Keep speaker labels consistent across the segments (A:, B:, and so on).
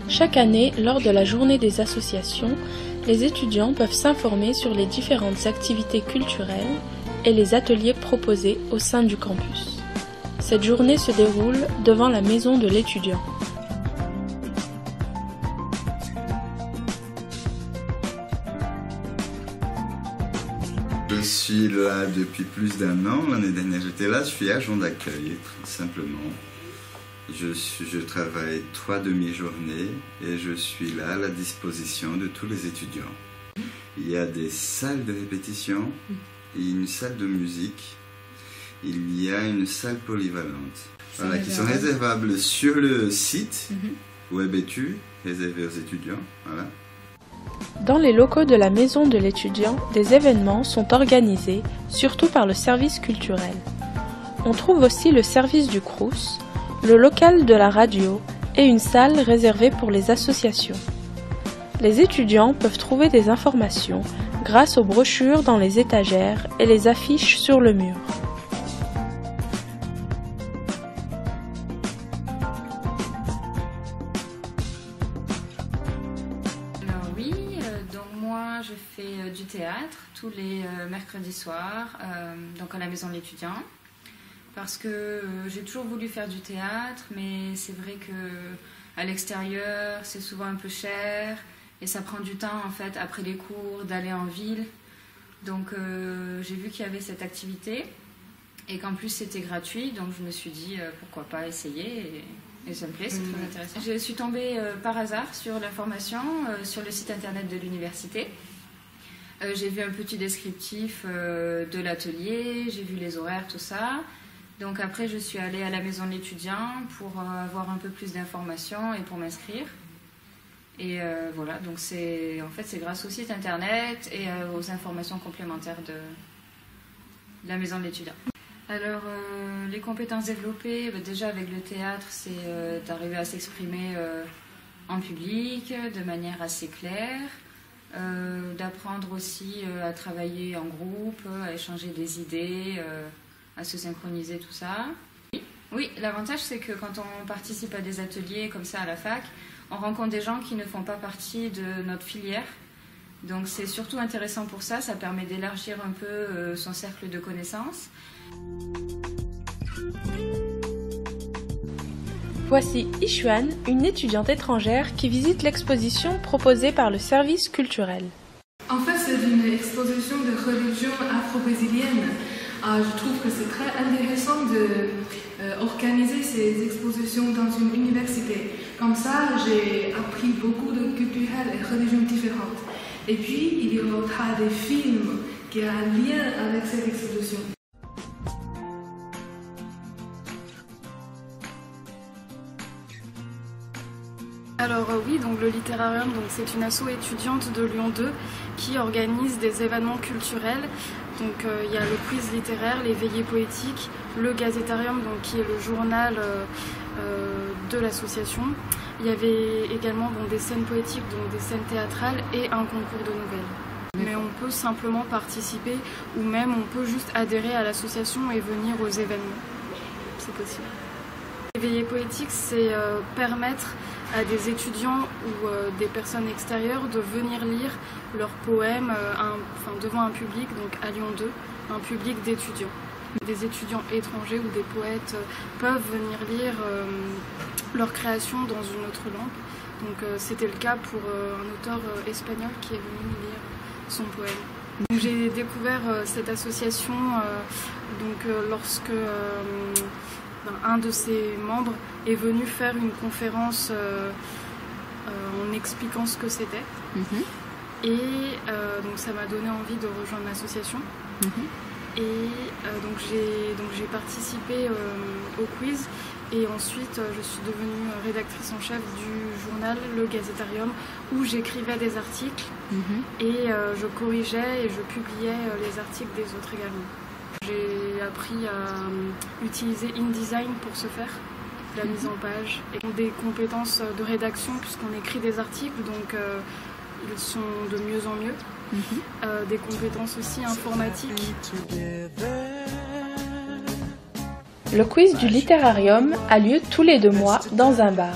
A: Chaque année, lors de la journée des associations, les étudiants peuvent s'informer sur les différentes activités culturelles et les ateliers proposés au sein du campus. Cette journée se déroule devant la maison de l'étudiant.
B: Je suis là depuis plus d'un an. L'année dernière j'étais là, je suis agent d'accueil, tout simplement. Je travaille 3 demi-journées et je suis là à la disposition de tous les étudiants. Il y a des salles de répétition, il y a une salle de musique, il y a une salle polyvalente, voilà, qui sont réservables sur le site WebEtu, réservé aux étudiants. Voilà.
A: Dans les locaux de la maison de l'étudiant, des événements sont organisés, surtout par le service culturel. On trouve aussi le service du Crous, le local de la radio et une salle réservée pour les associations. Les étudiants peuvent trouver des informations grâce aux brochures dans les étagères et les affiches sur le mur.
C: Alors oui, donc moi je fais du théâtre tous les mercredis soirs, donc à la maison de l'étudiant. Parce que j'ai toujours voulu faire du théâtre, mais c'est vrai que à l'extérieur, c'est souvent un peu cher et ça prend du temps en fait après les cours d'aller en ville. Donc j'ai vu qu'il y avait cette activité et qu'en plus c'était gratuit, donc je me suis dit pourquoi pas essayer et ça me plaît, c'est très intéressant. Je suis tombée par hasard sur l'information sur le site internet de l'université. J'ai vu un petit descriptif de l'atelier, j'ai vu les horaires, tout ça. Donc après, je suis allée à la maison de l'étudiant pour avoir un peu plus d'informations et pour m'inscrire. Et voilà, donc c'est grâce au site internet et aux informations complémentaires de la maison de l'étudiant. Alors, les compétences développées, déjà avec le théâtre, c'est d'arriver à s'exprimer en public de manière assez claire, d'apprendre aussi à travailler en groupe, à échanger des idées, à se synchroniser, tout ça. Oui, l'avantage c'est que quand on participe à des ateliers comme ça à la fac, on rencontre des gens qui ne font pas partie de notre filière. Donc c'est surtout intéressant pour ça, ça permet d'élargir un peu son cercle de connaissances.
A: Voici Ishuan, une étudiante étrangère qui visite l'exposition proposée par le service culturel.
D: En fait, c'est une exposition de religion afro-brésilienne. Je trouve que c'est très intéressant d'organiser ces expositions dans une université. Comme ça, j'ai appris beaucoup de culturels et religions différentes. Et puis, il y aura des films qui ont un lien avec cette exposition.
E: Alors oui, donc le Litérarium, c'est une asso étudiante de Lyon 2 qui organise des événements culturels. Donc il y a le quiz littéraire, les veillées poétiques, le Gazétarium, qui est le journal de l'association. Il y avait également des scènes poétiques, des scènes théâtrales et un concours de nouvelles. Mais on peut simplement participer ou même on peut juste adhérer à l'association et venir aux événements. C'est possible. Les veillées poétiques, c'est permettre à des étudiants ou des personnes extérieures de venir lire leurs poèmes devant un public, donc à Lyon 2, un public d'étudiants. Des étudiants étrangers ou des poètes peuvent venir lire leurs créations dans une autre langue. Donc c'était le cas pour un auteur espagnol qui est venu lire son poème. J'ai découvert cette association lorsque un de ses membres est venu faire une conférence en expliquant ce que c'était. Et ça m'a donné envie de rejoindre l'association. Et j'ai participé au quiz et ensuite je suis devenue rédactrice en chef du journal Le Gazétarium où j'écrivais des articles et je corrigeais et je publiais les articles des autres également. J'ai appris à utiliser InDesign pour ce faire, la mise en page, et des compétences de rédaction puisqu'on écrit des articles, donc ils sont de mieux en mieux. Des compétences aussi informatiques.
A: Le quiz du Litérarium a lieu tous les 2 mois dans un bar.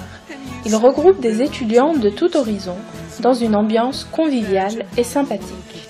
A: Il regroupe des étudiants de tout horizon dans une ambiance conviviale et sympathique.